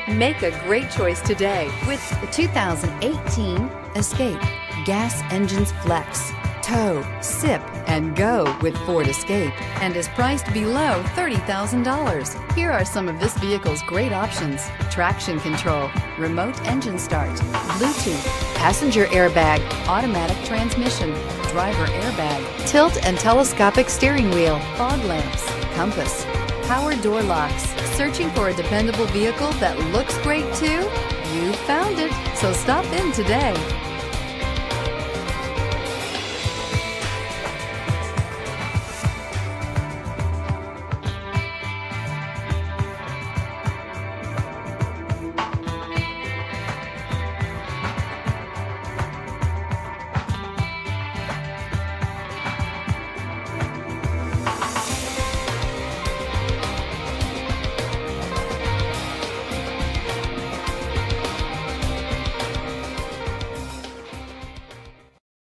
Make a great choice today with The 2018 Escape. Gas engines flex, tow, sip, and go with Ford Escape, and is priced below $30,000. Here are some of this vehicle's great options: traction control, remote engine start, Bluetooth, passenger airbag, automatic transmission, driver airbag, tilt and telescopic steering wheel, fog lamps, compass, power door locks. Searching for a dependable vehicle that looks great too? You found it, so stop in today.